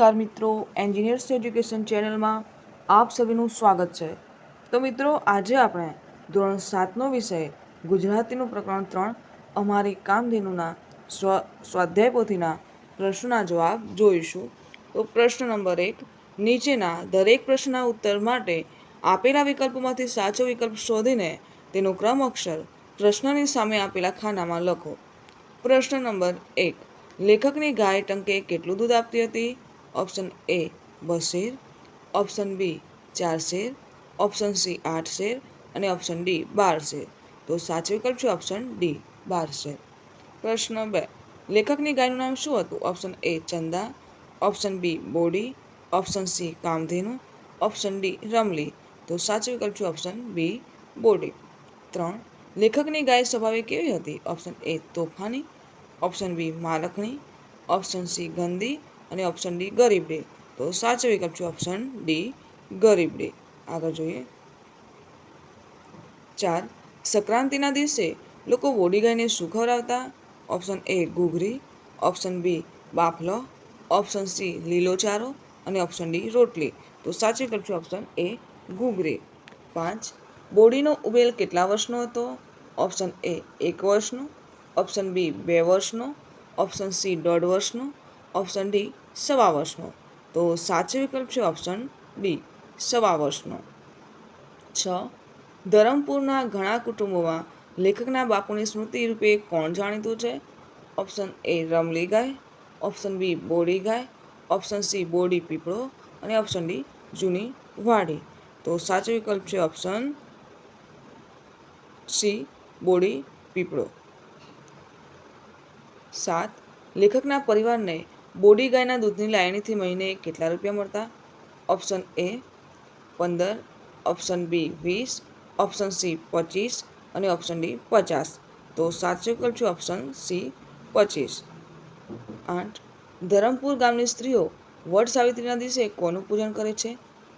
નમસ્કાર મિત્રો, engineers education ચેનલમાં આપ સભીનું સ્વાગત છે. તો મિત્રો, આજે આપણે ધોરણ 7નો વિષય ગુજરાતીનું પ્રકરણ 3 અમારી કામધેનુના સ્વાધ્યાય પોથીના પ્રશ્નોના જવાબ જોઈશું. તો પ્રશ્ન નંબર 1, નીચેના દરેક પ્રશ્નના ઉત્તર માટે આપેલા વિકલ્પોમાંથી સાચો વિકલ્પ શોધીને તેનો ક્રમ અક્ષર પ્રશ્નની સામે આપેલા ખાનામાં લખો. પ્રશ્ન નંબર 1, લેખકની ગાય ટંકે કેટલું દૂધ આપતી હતી? ઓપ્શન એ 2 શેર, ઓપ્શન બી 4 શેર, ઓપ્શન સી 8 શેર અને ઓપ્શન ડી 12 શેર. તો સાચો વિકલ્પ છે ઓપ્શન ડી 12 શેર. પ્રશ્ન 2, લેખકની ગાયનું નામ શું હતું? Option A Chanda, option B Bodi, option C Kamdhenu, option D Ramli. તો સાચો વિકલ્પ છે ઓપ્શન બી બોડી. 3, લેખકની ગાય સ્વભાવે કેવી હતી? ઓપ્શન એ તોફાની, ઓપ્શન બી માલકણી, ઓપ્શન સી ગંદી અને ઓપ્શન ડી ગરીબડી. તો સાચો વિકલ્પ છે ઓપ્શન ડી ગરીબડી. આગળ જોઈએ. 4, સંક્રાંતિના દિવસે લોકો બોડી ગાયને શું ખવડાવતા? ઓપ્શન એ ઘૂઘરી, ઓપ્શન બી બાફલો, ઓપ્શન સી લીલો ચારો અને ઓપ્શન ડી રોટલી. તો સાચો વિકલ્પ છે ઓપ્શન એ ઘૂઘરી. 5, બોડીનો ઉબેલ કેટલા વર્ષનો હતો? ઓપ્શન એ 1 વર્ષનો, ઓપ્શન બી 2 વર્ષનો, ઓપ્શન સી 1.5 વર્ષનો, ઓપ્શન ડી 1.25 વર્ષનો. તો સાચો વિકલ્પ છે ઓપ્શન બી 1.25 વર્ષનો. 6, ધરમપુરના ઘણા કુટુંબોમાં લેખકના બાપુની સ્મૃતિ રૂપે કોણ જાણીતું છે? ઓપ્શન એ રમલી ગાય, ઓપ્શન બી બોડી ગાય, ઓપ્શન સી બોડી પીપળો અને ઓપ્શન ડી જૂની વાડી. તો સાચો વિકલ્પ છે ઓપ્શન સી બોડી પીપળો. 7, લેખકના પરિવારને બોડી ગાયના દૂધની લાયણીથી મહિને કેટલા રૂપિયા મળતા? Option A 15, option B 20, option C 25 અને ઓપ્શન ડી 50. તો સાચો વિકલ્પ છે ઓપ્શન સી 25. 8, ધરમપુર ગામની સ્ત્રીઓ વટ સાવિત્રીના દિવસે કોનું પૂજન કરે છે?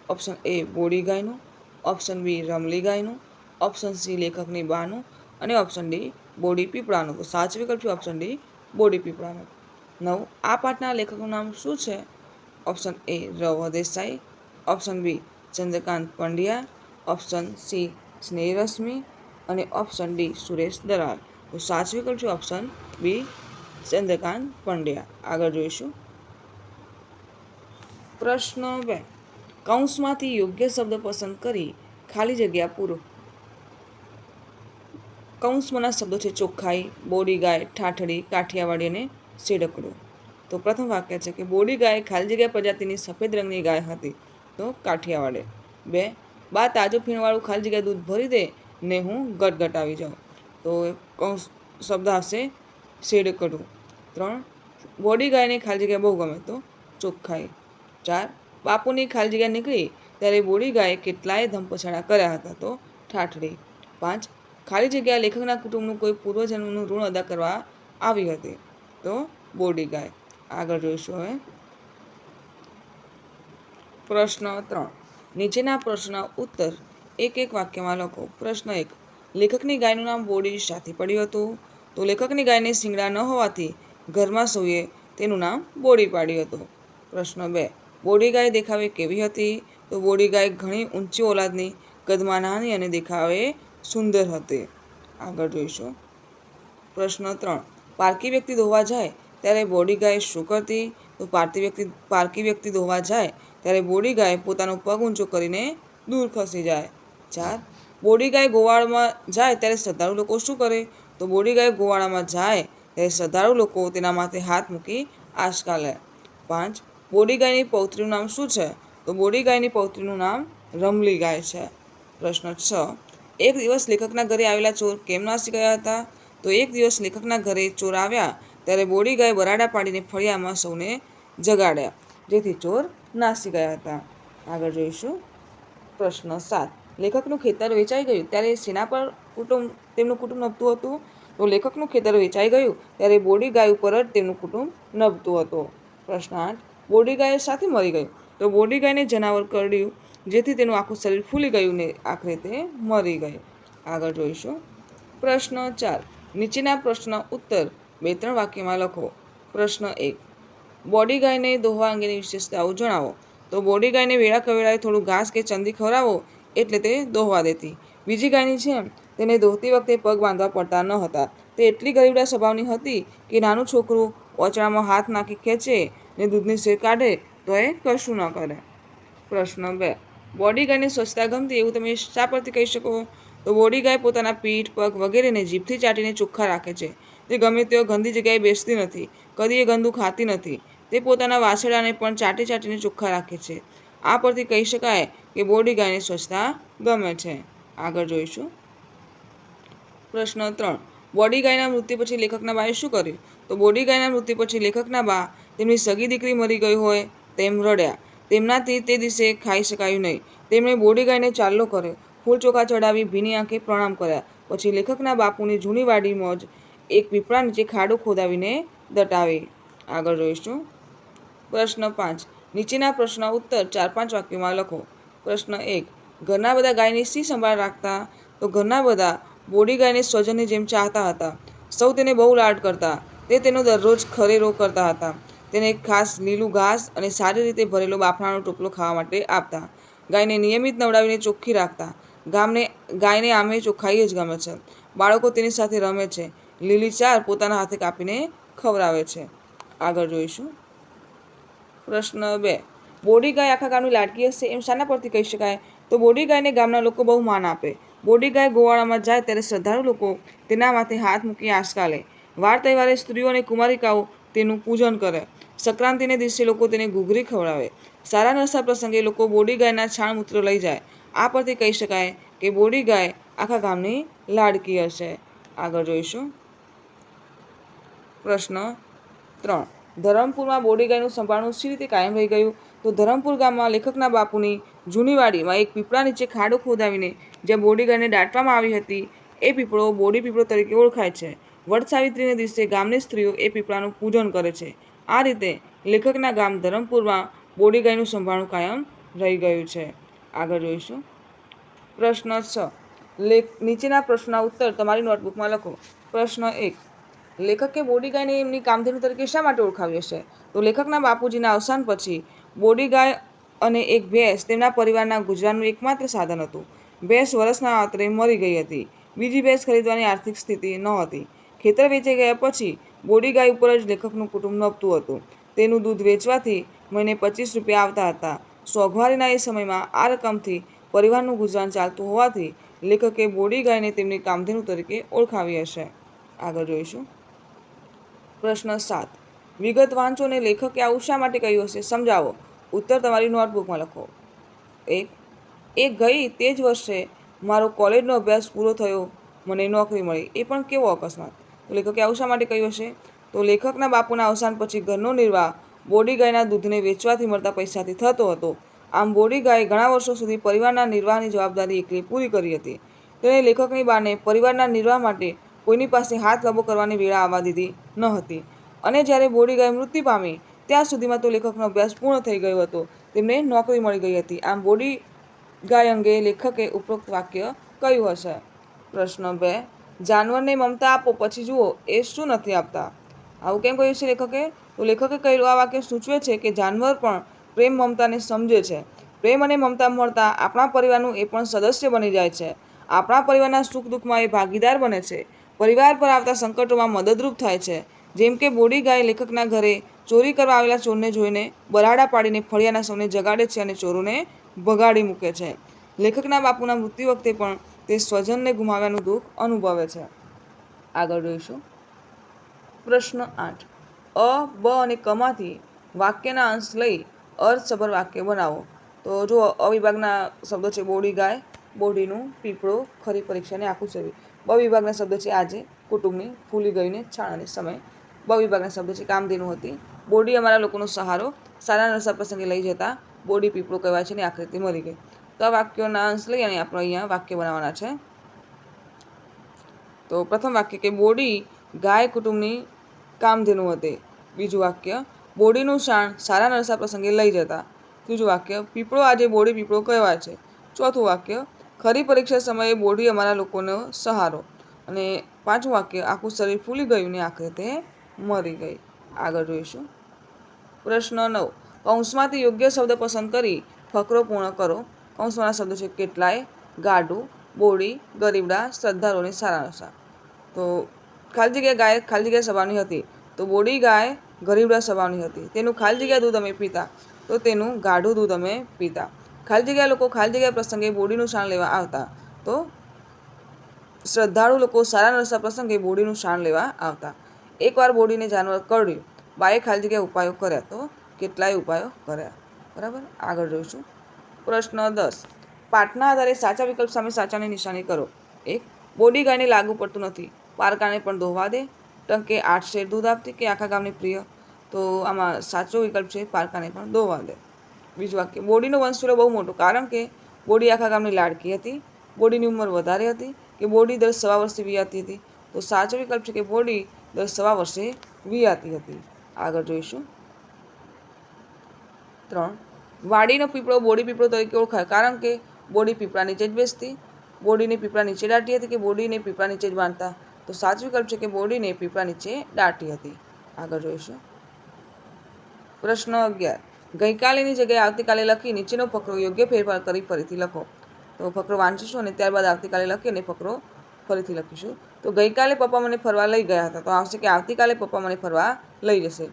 ઓપ્શન એ બોડી ગાયનું, ઓપ્શન બી રમલી ગાયનું, ઓપ્શન સી લેખકની બાનું અને ઓપ્શન ડી બોડી પીપળાનું. તો સાચો વિકલ્પ છે ઓપ્શન ડી બોડી પીપળાનું. 9, આ પાઠના લેખકનું નામ શું છે? Option A Rav Desai, option B Chandrakant Pandya, option C Snehrashmi અને ઓપ્શન ડી સુરેશ દરાર. તો સાચો વિકલ્પ છે ઓપ્શન બી ચંદ્રકાંત પંડ્યા. આગળ જોઈશું. પ્રશ્ન 2, કૌંસમાંથી યોગ્ય શબ્દ પસંદ કરી ખાલી જગ્યા પૂરો. કૌંસમાંના શબ્દો છે ચોખ્ખાઈ, બોડી ગાય, ઠાઠડી, કાઠિયાવાડી અને સેડકડું. તો પ્રથમ વાક્ય છે કે બોડી ગાય ખાલી જગ્યા પ્રજાતિની સફેદ રંગની ગાય હતી. તો કાઠિયાવાડે. 2, બા તાજું ફીણવાળું ખાલી જગ્યા દૂધ ભરી દે ને હું ગટગટ આવી જાઉં. તો કૌંસ શબ્દ આવશે સેડકડું. 3, બોડી ગાયને ખાલી જગ્યા બહુ ગમે. તો ચોખ્ખાઈ. 4, બાપુની ખાલી જગ્યા નીકળી ત્યારે બોડી ગાયે કેટલાય ધમપછાડા કર્યા હતા. તો ઠાઠડી. 5, ખાલી જગ્યા લેખકના કુટુંબનું કોઈ પૂર્વજન્મનું ઋણ અદા કરવા આવી હતી. તો બોડી ગાય. આગળ જોઈશું હવે. પ્રશ્ન 3, નીચેના પ્રશ્નના ઉત્તર એક એક વાક્યમાં લખો. પ્રશ્ન 1, લેખકની ગાયનું નામ બોડી શાથી પડ્યું હતું? તો લેખકની ગાયને શિંગડા ન હોવાથી ઘરમાં સૌએ તેનું નામ બોડી પાડ્યું હતું. પ્રશ્ન 2, બોડી ગાય દેખાવે કેવી હતી? તો બોડી ગાય ઘણી ઊંચી ઓલાદની, કદમાં નાની અને દેખાવે સુંદર હતી. આગળ જોઈશું. પ્રશ્ન 3, પારકી વ્યક્તિ ધોવા જાય ત્યારે બોડી ગાય શું કરતી? તો પારકી વ્યક્તિ ધોવા જાય ત્યારે બોડી ગાય પોતાનો પગ ઊંચો કરીને દૂર ખસી જાય. 4, બોડી ગાય ગોવાળમાં જાય ત્યારે શ્રદ્ધાળુ લોકો શું કરે? તો બોડી ગાય ગોવાળામાં જાય ત્યારે શ્રદ્ધાળુ લોકો તેના માથે હાથ મૂકી આંચકા લે. 5, બોડી ગાયની પૌત્રીનું નામ શું છે? તો બોડી ગાયની પૌત્રીનું નામ રમલી ગાય છે. પ્રશ્ન 6, એક દિવસ લેખકના ઘરે આવેલા ચોર કેમ નાસી ગયા હતા? તો એક દિવસ લેખકના ઘરે ચોર આવ્યા ત્યારે બોડી ગાય બરાડા પાડીને ફળિયામાં સૌને જગાડ્યા, જેથી ચોર નાસી ગયા હતા. આગળ જોઈશું. પ્રશ્ન 7, લેખકનું ખેતર વેચાઈ ગયું ત્યારે શેના પર તેમનું કુટુંબ નભતું હતું? તો લેખકનું ખેતર વેચાઈ ગયું ત્યારે બોડી ગાય ઉપર જ તેમનું કુટુંબ નભતું હતું. પ્રશ્ન 8, બોડી ગાય સાથે મરી ગયું? તો બોડી ગાયને જનાવર કરડ્યું, જેથી તેનું આખું શરીર ફૂલી ગયું ને આખરે તે મરી ગઈ. આગળ જોઈશું. પ્રશ્ન 4, નીચેના પ્રશ્નના ઉત્તર 2-3 વાક્યમાં લખો. પ્રશ્ન 1, બોડી ગાયને દોહવા અંગેની વિશેષતાઓ જણાવો. તો બોડી ગાયને વેળા કવેળાએ થોડું ઘાસ કે ચંદી ખવડાવો એટલે તે દોહવા દેતી. બીજી ગાયની જેમ તેને દોહતી વખતે પગ બાંધવા પડતા ન હતા. તે એટલી ગરીબડા સ્વભાવની હતી કે નાનું છોકરું ઓચણામાં હાથ નાખી ખેંચે ને દૂધની સેર કાઢે તો એ કશું ન કરે. પ્રશ્ન 2. બોડી ગાયને સ્વચ્છતા ગમતી એવું તમે શા પરથી કહી શકો? તો બોડી ગાય પોતાના પીઠ, પગ વગેરેને જીભથી ચાટીને ચોખ્ખા રાખે છે. તે ગમે તેઓ ગંદી જગ્યાએ બેસતી નથી. કદી એ ગંદુ ખાતી નથી. તે પોતાના વાછરડાને પણ ચાટી ચાટીને ચોખ્ખા રાખે છે. આ પરથી કહી શકાય કે બોડી ગાયને સ્વચ્છતા ગમે છે. આગળ જોઈશું. પ્રશ્ન 3. બોડી ગાયના મૃત્યુ પછી લેખકના બાએ શું કર્યું? તો બોડી ગાયના મૃત્યુ પછી લેખકના બા તેમની સગી દીકરી મરી ગઈ હોય તેમ રડ્યા. તેમનાથી તે દિવસે ખાઈ શકાયું નહીં. તેમણે બોડી ગાયને ચાલ્લો કર્યો. ફૂલ ચોખા ચડાવી ભીની આંખે પ્રણામ કર્યા. પછી લેખકના બાપુની જૂની વાડીમાં જ એક પીપળા નીચે ખાડો ખોદાવીને દટાવી. આગળ જોઈશું. પ્રશ્ન 5. નીચેના પ્રશ્નના ઉત્તર 4-5 વાક્યોમાં લખો. પ્રશ્ન 1. ઘરના બધા ગાયની શી સંભાળ રાખતા? તો ઘરના બધા બોડી ગાયને સ્વજનની જેમ ચાહતા હતા. સૌ તેને બહુ લાડ કરતા. તે તેનો દરરોજ ખરેરો કરતા હતા. તેને ખાસ લીલું ઘાસ અને સારી રીતે ભરેલો બાફણાનો ટોપલો ખાવા માટે આપતા. ગાયને નિયમિત નવડાવીને ચોખ્ખી રાખતા. ગાયને આમે ચોખ્ખાઈ જ ગમે છે. બાળકો તેની સાથે રમે છે. લીલી ચાર પોતાના હાથે કાપીને ખવડાવે છે. આગળ જોઈશું. પ્રશ્ન 2. બોડી ગાય આખા ગામની લાડકી હશે એમ શાના પરથી કહી શકાય? તો બોડી ગાયને ગામના લોકો બહુ માન આપે. બોડી ગાય ગોવાળામાં જાય ત્યારે શ્રદ્ધાળુ લોકો તેના માથે હાથ મૂકી આંચકા લે. વાર તહેવારે સ્ત્રીઓ અને કુમારિકાઓ તેનું પૂજન કરે. સંક્રાંતિને દિવસે લોકો તેને ઘૂઘરી ખવડાવે. સારા નરસા પ્રસંગે લોકો બોડી ગાયના છાણ મૂત્ર લઈ જાય. આ પરથી કહી શકાય કે બોડી ગાય આખા ગામની લાડકી હશે. આગળ જોઈશું. પ્રશ્ન 3. ધરમપુરમાં બોડી ગાયનું સંભાળણું શી રીતે કાયમ રહી ગયું? તો ધરમપુર ગામમાં લેખકના બાપુની જૂની વાડીમાં એક પીપળા નીચે ખાડો ખોદાવીને જ્યાં બોડી ગાયને દાટવામાં આવી હતી એ પીપળો બોડી પીપળો તરીકે ઓળખાય છે. વટ સાવિત્રીને દિવસે ગામની સ્ત્રીઓ એ પીપળાનું પૂજન કરે છે. આ રીતે લેખકના ગામ ધરમપુરમાં બોડી ગાયનું સંભાળણું કાયમ રહી ગયું છે. આગળ જોઈશું. પ્રશ્ન 6. નીચેના પ્રશ્નના ઉત્તર તમારી નોટબુકમાં લખો. પ્રશ્ન 1. લેખકે બોડી ગાયને એમની કામધેનુ તરીકે શા માટે ઓળખાવી હશે? તો લેખકના બાપુજીના અવસાન પછી બોડી ગાય અને એક ભેંસ તેમના પરિવારના ગુજરાનનું એકમાત્ર સાધન હતું. ભેંસ વર્ષના આતરે મરી ગઈ હતી. બીજી ભેંસ ખરીદવાની આર્થિક સ્થિતિ નહોતી. ખેતર વેચાઈ ગયા પછી બોડી ગાય ઉપર જ લેખકનું કુટુંબ નભતું હતું. તેનું દૂધ વેચવાથી મહિને 25 રૂપિયા આવતા હતા. સોંઘવારીના એ સમયમાં આ રકમથી પરિવારનું ગુજરાન ચાલતું હોવાથી લેખકે બોડી ગાયને તેમની કામધેનુ તરીકે ઓળખાવી હશે. આગળ જોઈશું. પ્રશ્ન 7. વિગત વાંચો અને લેખકે આવું શા માટે કહ્યું હશે સમજાવો. ઉત્તર તમારી નોટબુકમાં લખો. 1. એ ગઈ તે જ વર્ષે મારો કોલેજનો અભ્યાસ પૂરો થયો, મને નોકરી મળી. એ પણ કેવો અકસ્માત? તો લેખકે આવું શા માટે કહ્યું હશે? તો લેખકના બાપુના અવસાન પછી ઘરનો નિર્વાહ બોડી ગાયના દૂધને વેચવાથી મળતા પૈસાથી થતો હતો. આમ બોડી ગાયે ઘણા વર્ષો સુધી પરિવારના નિર્વાહની જવાબદારી એકલી પૂરી કરી હતી. તેણે લેખકની બાને પરિવારના નિર્વાહ માટે કોઈની પાસે હાથ લાંબો કરવાની વેળા આવવા દીધી ન હતી. અને જ્યારે બોડી ગાય મૃત્યુ પામી ત્યાં સુધીમાં તો લેખકનો અભ્યાસ પૂર્ણ થઈ ગયો હતો. તેમને નોકરી મળી ગઈ હતી. આમ બોડી ગાય અંગે લેખકે ઉપરોક્ત વાક્ય કયું હશે? પ્રશ્ન 2. જાનવરને મમતા આપો પછી જુઓ એ શું નથી આપતા? આવું કેમ કહ્યું છે લેખકે? તો લેખકે કહેલું આ વાક્ય સૂચવે છે કે જાનવર પણ પ્રેમ મમતાને સમજે છે. પ્રેમ અને મમતા મળતા આપણા પરિવારનું એ પણ સદસ્ય બની જાય છે. આપણા પરિવારના સુખ દુઃખમાં એ ભાગીદાર બને છે. પરિવાર પર આવતા સંકટોમાં મદદરૂપ થાય છે. જેમ કે બોડી ગાય લેખકના ઘરે ચોરી કરવા આવેલા ચોરને જોઈને બરાડા પાડીને ફળિયાના સૌને જગાડે છે અને ચોરોને ભગાડી મૂકે છે. લેખકના બાપુના મૃત્યુ વખતે પણ તે સ્વજનને ગુમાવ્યાનું દુઃખ અનુભવે છે. આગળ જોઈશું. પ્રશ્ન 8. અ, બ અને કમાંથી વાક્યના અંશ લઈ અર્થસભર વાક્ય બનાવો. તો જો અ વિભાગના શબ્દો છે બોડી ગાય, બોડીનું, પીપળો, ખરી પરીક્ષાને આખું શરીર. બ વિભાગના શબ્દ છે આજે, કુટુંબની, ફૂલી ગઈને, છાણ અને સમય. બ વિભાગના શબ્દ છે કામધેનુ હતી, બોડી અમારા લોકોનો સહારો, સારા નરસા પ્રસંગે લઈ જતા, બોડી પીપળો કહેવાય છે ને આખરેથી મરી ગઈ. તો આ વાક્યોના અંશ લઈ અને આપણે અહીંયા વાક્ય બનાવવાના છે. તો પ્રથમ વાક્ય કે બોડી ગાય કુટુંબની કામધેનુ હતી. બીજું વાક્ય બોડીનું શાણ સારા નરસા પ્રસંગે લઈ જતા. ત્રીજું વાક્ય પીપળો આજે બોડી પીપળો કહેવાય છે. ચોથું વાક્ય ખરી પરીક્ષા સમયે બોડી અમારા લોકોનો સહારો. અને પાંચમું વાક્ય આખું શરીર ફૂલી ગયું ને આખરે તે મરી ગઈ. આગળ જોઈશું. પ્રશ્ન 9. કૌંસમાંથી યોગ્ય શબ્દ પસંદ કરી ફકરો પૂર્ણ કરો. કૌંસવાળા શબ્દો છે કેટલાય, ગાડું, બોડી, ગરીબડા, શ્રદ્ધાળુ અને સારાંશ. તો ખાલી જગ્યા ગાય ખાલી જગ્યા સ્વભાવની હતી, તો બોડી ગાય ગરીબડા સ્વભાવની હતી. તેનું ખાલી જગ્યા દૂધ અમે પીતા, તો તેનું ગાઢું દૂધ અમે પીતા. ખાલી જગ્યા લોકો ખાલી જગ્યા પ્રસંગે બોડીનું શાણ લેવા આવતા, તો શ્રદ્ધાળુ લોકો સારા નરસા પ્રસંગે બોડીનું શાણ લેવા આવતા. એકવાર બોડીને જાનવર કરડ્યું, બાએ ખાલી જગ્યા ઉપાયો કર્યા, તો કેટલાય ઉપાયો કર્યા. બરાબર, આગળ જોઈશું. પ્રશ્ન 10. પાઠના આધારે સાચા વિકલ્પ સામે સાચાની નિશાની કરો. 1. બોડી ગાયને લાગુ પડતું નથી, પારકાને પણ દોહવા દે, ટંકે 8 શેર દૂધ આપતી કે આખા ગામની પ્રિય. તો આમાં સાચો વિકલ્પ છે પારકાને પણ દોહવા દે. બીજું વાક્ય, બોડીનો વંશવેલો બહુ મોટો, કારણ કે બોડી આખા ગામની લાડકી હતી, બોડીની ઉંમર વધારે હતી, કે બોડી દર 1.25 વર્ષે વિયાતી હતી. તો સાચો વિકલ્પ છે કે બોડી દર 1.25 વર્ષે વિયાતી હતી. આગળ જોઈશું. 3. વાડીનો પીપળો બોડી પીપળો તરીકે ઓળખાય, કારણ કે બોડી પીપળા નીચે જ બેસતી, બોડીને પીપળા નીચે દાટી હતી, કે બોડીને પીપળા નીચે જ બાંધતા. તો સાચો વિકલ્પ છે કે બોડીને પીપળા નીચે દાટી હતી. આગળ જોઈશું. પ્રશ્ન 11. ગઈકાલેની જગ્યાએ આવતીકાલે લખી નીચેનો ફકરો યોગ્ય ફેરફાર કરી ફરીથી લખો. તો ફકરો વાંચીશું અને ત્યારબાદ આવતીકાલે લખી અને ફકરો ફરીથી લખીશું. તો ગઈકાલે પપ્પા મને ફરવા લઈ ગયા હતા, તો આવશે કે આવતીકાલે પપ્પા મને ફરવા લઈ જશે.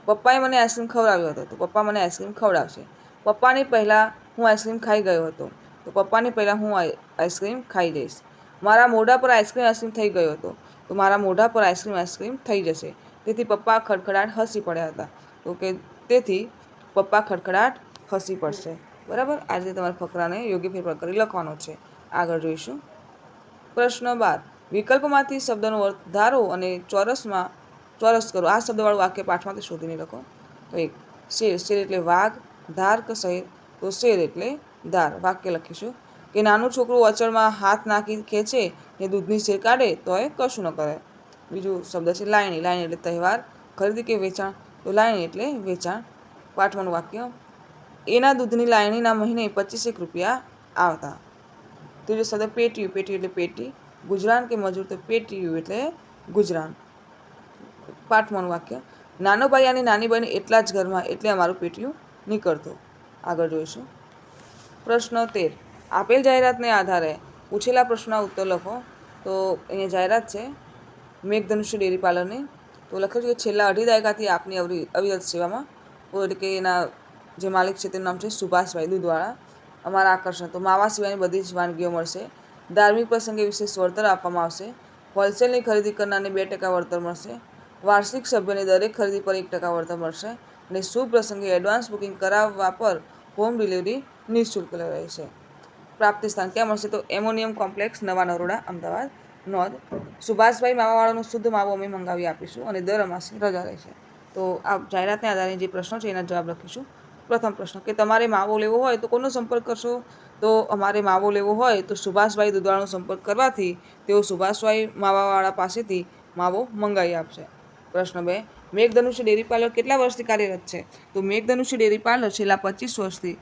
પપ્પાએ મને આઈસ્ક્રીમ ખવડાવ્યો હતો, તો પપ્પા મને આઈસ્ક્રીમ ખવડાવશે. પપ્પાની પહેલાં હું આઈસ્ક્રીમ ખાઈ ગયો હતો, તો પપ્પાની પહેલાં હું આઈસ્ક્રીમ ખાઈ જઈશ. મારા મોઢા પર આઈસ્ક્રીમ થઈ ગયો હતો, તો મારા મોઢા પર આઈસ્ક્રીમ થઈ જશે. તેથી પપ્પા ખડખડાટ હસી પડ્યા હતા, તો કે તેથી પપ્પા ખડખડાટ હસી પડશે. બરાબર, આ રીતે તમારે ફકરાને યોગ્ય ફેરફાર કરી લખવાનો છે. આગળ જોઈશું. પ્રશ્ન 12. વિકલ્પમાંથી શબ્દનો અર્થ ધારો અને ચોરસ કરો. આ શબ્દવાળું વાક્ય પાઠમાંથી શોધીને લખો. તો 1. શેર, શેર એટલે વાઘ, ધાર કે શહેર, તો શેર એટલે ધાર. વાક્ય લખીશું કે નાનું છોકરું અચળમાં હાથ નાખી ખેંચે ને દૂધની શેર કાઢે તો એ કશું ન કરે. બીજું શબ્દ છે લાયણી, લાયણી એટલે તહેવાર, ખરીદી કે વેચાણ, તો લાયણી એટલે વેચાણ. પાઠવાનું વાક્ય, એના દૂધની લાયણીના મહિને 25 રૂપિયા આવતા. ત્રીજો શબ્દ પેટીયું, પેટીયું એટલે પેટી, ગુજરાન કે મજૂર, તો પેટીયું એટલે ગુજરાન. પાઠવાનું વાક્ય, નાનો ભાઈ અને નાની બહેન એટલા જ ઘરમાં, એટલે અમારું પેટીયું નીકળતું. આગળ જોઈશું. પ્રશ્ન 13. આપેલ જાહેરાતને આધારે પૂછેલા પ્રશ્નના ઉત્તર લખો. તો અહીંયા જાહેરાત છે મેઘધનુષ્ય ડેરી પાર્લરની. તો લખ્યું છે કે છેલ્લા 2.5 દાયકાથી આપની અવિરત સેવામાં, એટલે કે એના જે માલિક છે તેનું નામ છે સુભાષભાઈ દૂધવાળા. અમારા આકર્ષણ, તો માવા સિવાયની બધી જ વાનગીઓ મળશે. ધાર્મિક પ્રસંગે વિશેષ વળતર આપવામાં આવશે. હોલસેલની ખરીદી કરનારને 2% વળતર મળશે. વાર્ષિક સભ્યને દરેક ખરીદી પર 1% વળતર મળશે. અને શુભ પ્રસંગે એડવાન્સ બુકિંગ કરાવવા પર હોમ ડિલિવરી નિઃશુલ્ક રહેશે. પ્રાપ્તિ સ્થાન ક્યાં મળશે? તો એમોનિયમ કોમ્પ્લેક્સ, નવા નરોડા, અમદાવાદ. નોંધ, સુભાષભાઈ માવાવાળાનો શુદ્ધ માવો અમે મંગાવી આપીશું અને દર અમાસે રજા રહેશે. તો આ જાહેરાતને આધારે જે પ્રશ્નો છે એના જવાબ લખીશું. પ્રથમ પ્રશ્ન કે તમારે માવો લેવો હોય તો કોનો સંપર્ક કરશો? તો અમારે માવો લેવો હોય તો સુભાષભાઈ દૂધવાળાનો સંપર્ક કરવાથી તેઓ સુભાષભાઈ માવાવાળા પાસેથી માવો મંગાવી આપશે. પ્રશ્ન 2. મેઘધનુષ્ય ડેરી પાર્લર કેટલા વર્ષથી કાર્યરત છે? તો મેઘધનુષ્ય ડેરી પાર્લર છેલ્લા 25 વર્ષથી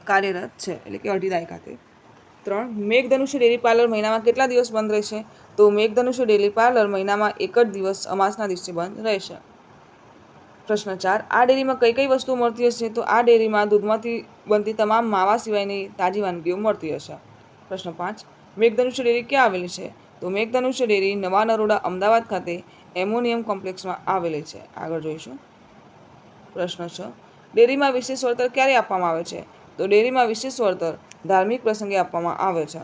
કાર્યરત છે, એટલે કે 2.5 દાયકાથી. 3. મેઘધનુષ્ય ડેરી પાર્લર મહિનામાં કેટલા દિવસ બંધ રહેશે? તો મેઘધનુષ્ય ડેરી પાર્લર મહિનામાં 1 જ દિવસ અમાસના દિવસે બંધ રહેશે. પ્રશ્ન 4. આ ડેરીમાં કઈ કઈ વસ્તુઓ મળતી હશે? તો આ ડેરીમાં દૂધમાંથી બનતી તમામ માવા સિવાયની તાજી વાનગીઓ મળતી હશે. પ્રશ્ન 5. મેઘધનુષ્ય ડેરી ક્યાં આવેલી છે? તો મેઘધનુષ્ય ડેરી નવા નરોડા, અમદાવાદ ખાતે એમોનિયમ કોમ્પ્લેક્સમાં આવેલી છે. આગળ જોઈશું. પ્રશ્ન 6. ડેરીમાં વિશેષ વળતર ક્યારે આપવામાં આવે છે? તો ડેરીમાં વિશેષ વળતર ધાર્મિક પ્રસંગે આપવામાં આવે છે.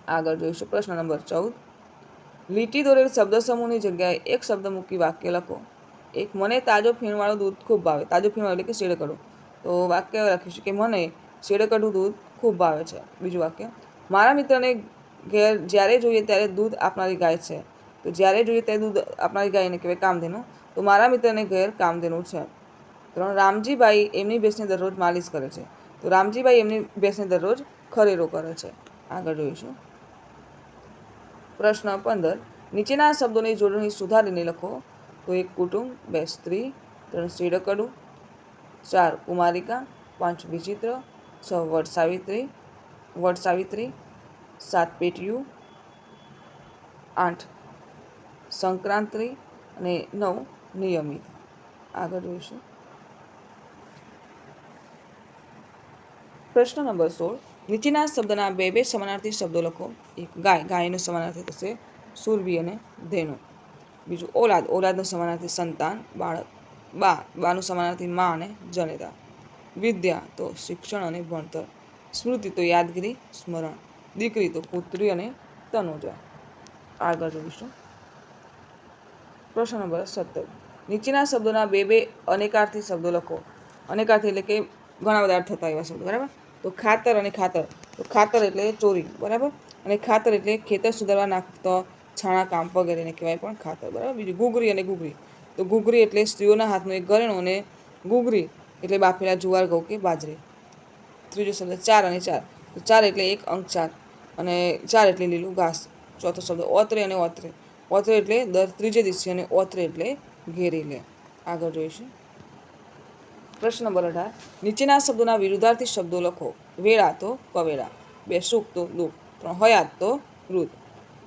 આગળ જોઈશું. પ્રશ્ન નંબર 14. લીટી દોરેલ શબ્દ સમૂહની જગ્યાએ એક શબ્દ મૂકી વાક્ય લખો. 1. મને તાજો ફીણવાળું દૂધ ખૂબ ભાવે. તાજો ફીણવાળું એટલે કે શેડકડું. તો વાક્ય લખીશું કે મને શેડકડું દૂધ ખૂબ ભાવે છે. બીજું વાક્ય, મારા મિત્રને ઘેર જ્યારે જોઈએ ત્યારે દૂધ આપનારી ગાય છે. તો જ્યારે જોઈએ ત્યારે દૂધ આપનારી ગાયને કહેવાય કામધેનુ. તો મારા મિત્રને ઘેર કામધેનુ છે. 3. રામજીભાઈ એમની ભેંસને દરરોજ માલિશ કરે છે. તો રામજીભાઈ એમની ભેંસને દરરોજ ખરેરો કરે છે. આગળ જોઈશું. પ્રશ્ન 15. નીચેના શબ્દોની જોડણી સુધારીને લખો. તો 1. કુટુંબ, 2. સ્ત્રી, 3. શેડકડું, 4. કુમારિકા, 5. વિચિત્ર, 6. વટસાવિત્રી, 7. પેટીયું, 8. સંક્રાંતિ અને 9. નિયમિત. આગળ જોઈશું. પ્રશ્ન નંબર 16. નીચેના શબ્દના બે સમાનાર્થી શબ્દો લખો. એક ગાય, ગાયનો સમાનાર્થી થશે સુરભી અને ધેનુ. બીજું ઓલાદ, ઓલાદનો સમાનાર્થી સંતાન, બાળક. બાનું સમાનાર્થી મા અને જનેતા. વિદ્યા તો શિક્ષણ અને ભણતર. સ્મૃતિ તો યાદગીરી, સ્મરણ. દીકરી તો પુત્રી અને તનુજા. આગળ જોઈશું. પ્રશ્ન નંબર 17. નીચેના શબ્દોના બે અનેકાર્થી શબ્દો લખો. અનેકાર્થી એટલે કે ઘણા બધા અર્થ થતા એવા શબ્દો, બરાબર. તો ખાતર અને ખાતર. તો ખાતર એટલે ચોરી, બરાબર. અને ખાતર એટલે ખેતર સુધારવા નાખતો છાણા કામ વગેરેને કહેવાય પણ ખાતર, બરાબર. બીજું ગુગરી અને ગુગરી. તો ગુગરી એટલે સ્ત્રીઓના હાથનું એક ઘરેણું અને ગુગરી એટલે બાફેલા જુવાર, ઘઉં કે બાજરી. ત્રીજો શબ્દ ચાર અને ચાર. તો ચાર એટલે એક અંક 4 અને 4 એટલે લીલું ઘાસ. ચોથો શબ્દ ઓતરે અને ઓતરે. ઓતરે એટલે દર ત્રીજે દિવસે અને ઓતરે એટલે ઘેરી લે. આગળ જોઈશું. પ્રશ્ન નંબર 18. નીચેના શબ્દોના વિરુદ્ધાર્થી શબ્દો લખો. વેળા તો કવેળા. 2 સુખ તો દુઃખ. 3 હયાત તો મૃત.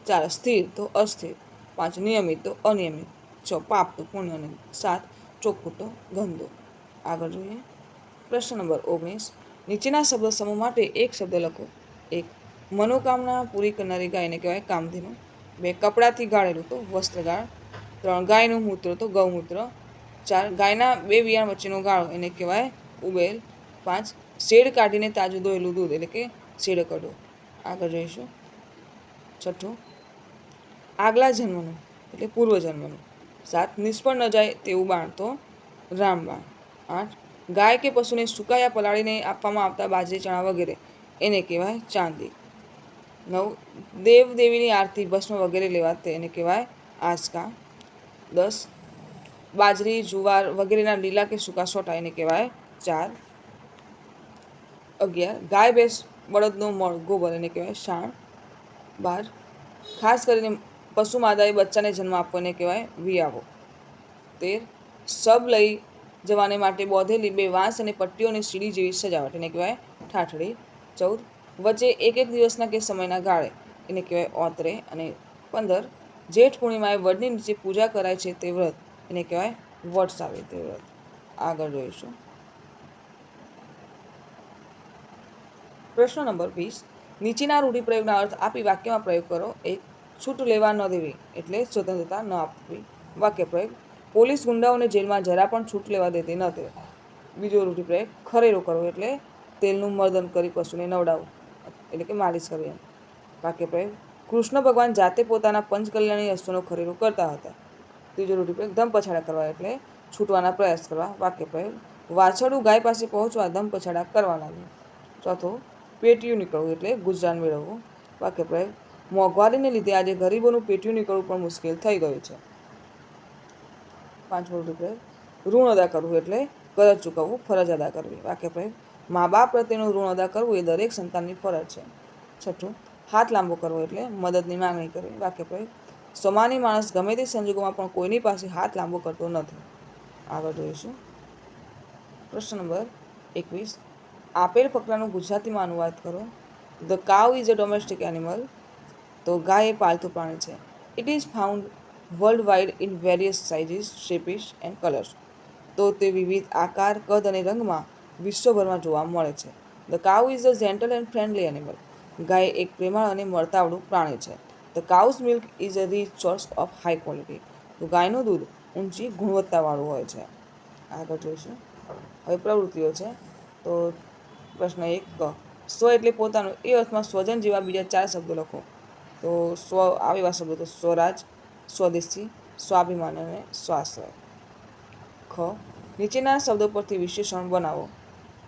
4 સ્થિર તો અસ્થિર. 5 નિયમિત તો અનિયમિત. 6 પાપ તો પુણ્ય અને 7 ચોખ્ખું તો ગંદુ. આગળ જોઈએ. પ્રશ્ન નંબર 19. નીચેના શબ્દ સમૂહ માટે એક શબ્દ લખો. 1 મનોકામના પૂરી કરનારી ગાયને કહેવાય કામધેનુ. 2 કપડાથી ગાળેલું તો વસ્ત્રગાળ. 3 ગાયનું મૂત્ર તો ગૌમૂત્ર. 4 ગાયના 2 વિયાણ વચ્ચેનો ગાળો એને કહેવાય ઉબેલ. 5 શેડ કાઢીને તાજું દોયેલું દૂધ એટલે કે શેડકડો. આગળ જોઈશું. 6 આગલા જન્મનું એટલે પૂર્વજન્મનું. 7 નિષ્ફળ ન જાય તેવું બાણ તો રામબાણ. 8 ગાય કે પશુને સુકાયા પલાળીને આપવામાં આવતા બાજરી, ચણા વગેરે એને કહેવાય ચાંદી. 9 દેવ દેવીની આરતી, ભસ્મ વગેરે લેવા એને કહેવાય આસકા. 10 બાજરી, જુવાર વગેરેના લીલા કે સૂકા સોટા એને કહેવાય ચાર. 11 ગાય, ભેંસ, બળદનું મળ, ગોબર એને કહેવાય શાણ. 12 ખાસ કરીને પશુ માદાએ બચ્ચાને જન્મ આપવો એને કહેવાય વિયાવો. 13 સબ લઈ જવાને માટે બોધેલી 2 વાંસ અને પટ્ટીઓની સીડી જેવી સજાવટ એને કહેવાય ઠાઠડી. 14 વચ્ચે એક દિવસના કે સમયના ગાળે એને કહેવાય ઓતરે. અને 15 જેઠ પૂર્ણિમાએ વડની નીચે પૂજા કરાય છે તે વ્રત એને કહેવાય વટ સાવિત્રી વ્રત. આગળ જોઈશું. પ્રશ્ન નંબર 20. નીચેના રૂઢિપ્રયોગના અર્થ આપી વાક્યમાં પ્રયોગ કરો. 1 છૂટ લેવા ન દેવી એટલે સ્વતંત્રતા ન આપવી. વાક્ય પ્રયોગ. પોલીસ ગુંડાઓને જેલમાં જરા પણ છૂટ લેવા દેતી ન તે. બીજો રૂઢિપ્રયોગ. ખરેરો કરવો એટલે તેલનું મર્દન કરી પશુને નવડાવવું એટલે કે માલિશ કરવી. વાક્ય પ્રયોગ. કૃષ્ણ ભગવાન જાતે પોતાના પંચકલ્યાણી અશ્વનો ખરેરો કરતા હતા. ત્રીજો રૂઢિપ્રયોગ. ધમ પછાડા કરવા એટલે છૂટવાના પ્રયાસ કરવા. વાક્ય પ્રયોગ. વાછરડું ગાય પાસે પહોંચવા ધમ પછાડા કરવા લાગ્યું. ચોથો પેટીયું નીકળવું એટલે ગુજરાન મેળવવું. વાક્ય પ્રયોગ. મોંઘવારીને લીધે આજે ગરીબોનું પેટીયું નીકળવું પણ મુશ્કેલ થઈ ગયું છે. પાંચમો રૂઢિપ્રયોગ. ઋણ અદા કરવું એટલે કરજ ચૂકવવું, ફરજ અદા કરવી. વાક્ય પ્રયોગ. મા બાપ પ્રત્યેનું ઋણ અદા કરવું એ દરેક સંતાનની ફરજ છે. છઠ્ઠું હાથ લાંબો કરવો એટલે મદદની માંગણી કરવી. વાક્ય પ્રયોગ. સ્વમાની માણસ ગમે તે સંજોગોમાં પણ કોઈની પાસે હાથ લાંબો કરતો નથી. આગળ જોઈશું. પ્રશ્ન નંબર 21. આપેલ ફકરાનું ગુજરાતીમાં અનુવાદ કરો. The cow is a domestic animal. તો ગાય એ પાલતુ પ્રાણી છે. It is found worldwide in various sizes, shapes and colours. તો તે વિવિધ આકાર, કદ અને રંગમાં વિશ્વભરમાં જોવા મળે છે. The cow is a gentle and friendly animal. ગાય એક પ્રેમાળ અને મળતાવળું પ્રાણી છે. The cow's milk is a rich source of high quality. તો ગાયનું દૂધ ઊંચી ગુણવત્તાવાળું હોય છે. આગળ જોઈશું. હવે પ્રવૃત્તિઓ છે. તો પ્રશ્ન 1 સ્વ એટલે પોતાનું. એ અર્થમાં સ્વજન જેવા બીજા 4 શબ્દો લખો. તો સ્વ આવા શબ્દો તો સ્વરાજ, સ્વદેશી, સ્વાભિમાન અને સ્વાશ્રય. ખ નીચેના શબ્દો પરથી વિશેષણ બનાવો.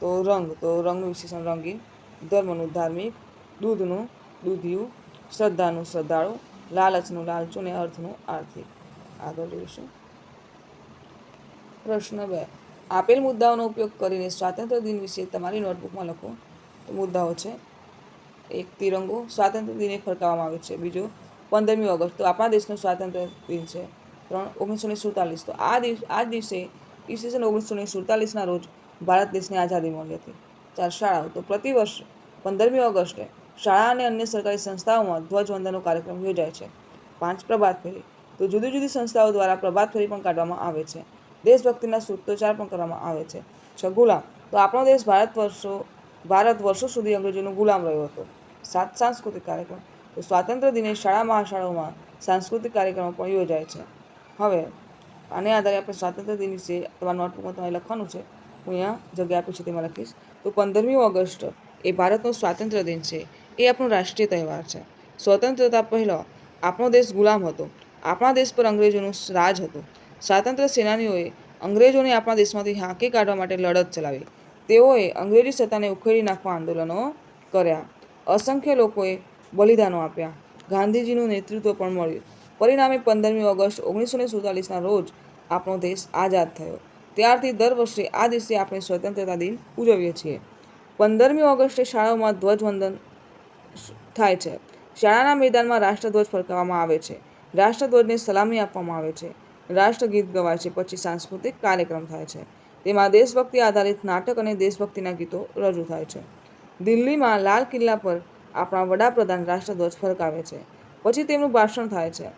તો રંગ, તો રંગનું વિશેષણ રંગીન. ધર્મનું ધાર્મિક. દૂધનું દૂધિયું. શ્રદ્ધાનું શ્રદ્ધાળુ. લાલચનું લાલચું અને અર્થનું આર્થિક. આગળ જોઈશું. પ્રશ્ન 2. આપેલ મુદ્દાઓનો ઉપયોગ કરીને સ્વાતંત્ર્ય દિન વિશે તમારી નોટબુકમાં લખો. તો મુદ્દાઓ છે. 1 તિરંગો સ્વાતંત્ર્ય દિને ફરકાવવામાં આવે છે. બીજો 15મી ઓગસ્ટ તો આપણા દેશનો સ્વાતંત્ર્ય દિન છે. 3 1947 તો આ દિવસે ઈસવીસન 1947ના રોજ ભારત દેશને આઝાદી મળી હતી. 4 શાળાઓ તો પ્રતિવર્ષ 15મી ઓગસ્ટે શાળા અને અન્ય સરકારી સંસ્થાઓમાં ધ્વજવંદનનો કાર્યક્રમ યોજાય છે. 5 પ્રભાત ફેરી તો જુદી જુદી સંસ્થાઓ દ્વારા પ્રભાત ફેરી પણ કાઢવામાં આવે છે. દેશભક્તિના સૂત્રોચ્ચાર પણ કરવામાં આવે છે. 6. ગુલામ. તો આપણો દેશ ભારત વર્ષો સુધી અંગ્રેજોનો ગુલામ રહ્યો હતો. 7. સાંસ્કૃતિક કાર્યક્રમ. તો સ્વાતંત્ર્ય દિને શાળા મહાશાળાઓમાં સાંસ્કૃતિક કાર્યક્રમો પણ યોજાય છે. હવે આને આધારે આપણે સ્વાતંત્ર્ય દિન વિશે તમારા નોટબુકમાં તમારે લખવાનું છે. હું અહીંયા જગ્યા આપી છે તેમાં લખીશ. તો 15મી ઓગસ્ટ એ ભારતનો સ્વાતંત્ર્ય દિન છે. એ આપણો રાષ્ટ્રીય તહેવાર છે. સ્વતંત્રતા પહેલાં આપણો દેશ ગુલામ હતો. આપણા દેશ પર અંગ્રેજોનું રાજ હતું. સ્વાતંત્ર્ય સેનાનીઓએ અંગ્રેજોને આપણા દેશમાંથી હાંકી કાઢવા માટે લડત ચલાવી. તેઓએ અંગ્રેજી સત્તાને ઉખેડી નાખવા આંદોલનો કર્યા. અસંખ્ય લોકોએ બલિદાનો આપ્યા. ગાંધીજીનું નેતૃત્વ પણ મળ્યું. પરિણામે 15મી ઓગસ્ટ 1947ના રોજ આપણો દેશ આઝાદ થયો. ત્યારથી દર વર્ષે આ દિવસે આપણે સ્વતંત્રતા દિન ઉજવીએ છીએ. 15મી ઓગસ્ટે શાળાઓમાં ધ્વજવંદન થાય છે. શાળાના મેદાનમાં રાષ્ટ્રધ્વજ ફરકાવવામાં આવે છે. રાષ્ટ્રધ્વજને સલામી આપવામાં આવે છે. રાષ્ટ્રગીત ગવાય છે. પછી સાંસ્કૃતિક કાર્યક્રમ થાય છે. તેમાં દેશભક્તિ આધારિત નાટક અને દેશભક્તિના ગીતો રજૂ થાય છે. દિલ્હીમાં લાલ કિલ્લા પર આપણા વડાપ્રધાન રાષ્ટ્રધ્વજ ફરકાવે છે. પછી તેમનું ભાષણ થાય છે.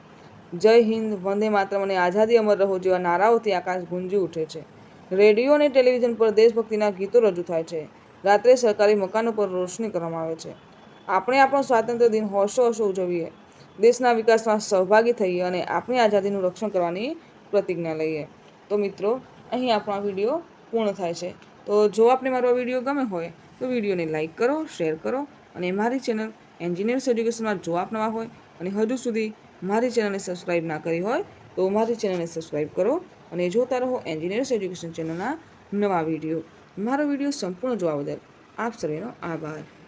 જય હિન્દ, વંદે માતરમ અને આઝાદી અમર રહો જેવા નારાઓથી આકાશ ગુંજી ઉઠે છે. રેડિયો અને ટેલિવિઝન પર દેશભક્તિના ગીતો રજૂ થાય છે. રાત્રે સરકારી મકાનો પર રોશની કરવામાં આવે છે. આપણે આપણો સ્વાતંત્ર્ય દિન હોશો ઉજવીએ, દેશના વિકાસમાં સહભાગી થઈએ અને આપણી આઝાદીનું રક્ષણ કરવાની પ્રતિજ્ઞા લઈએ. તો મિત્રો, અહીં આપણો આ વિડીયો પૂર્ણ થાય છે. તો જો આપને મારો આ વિડીયો ગમે હોય તો વિડીયોને લાઇક કરો, શેર કરો અને મારી ચેનલ એન્જિનિયર્સ એજ્યુકેશનમાં જો આપ નવા હોય અને હજુ સુધી મારી ચેનલને સબસ્ક્રાઈબ ના કરી હોય તો મારી ચેનલને સબસ્ક્રાઈબ કરો અને જોતા રહો એન્જિનિયર્સ એજ્યુકેશન ચેનલના નવા વિડીયો. મારો વિડીયો સંપૂર્ણ જોવા બદલ આપ સર્વેનો આભાર.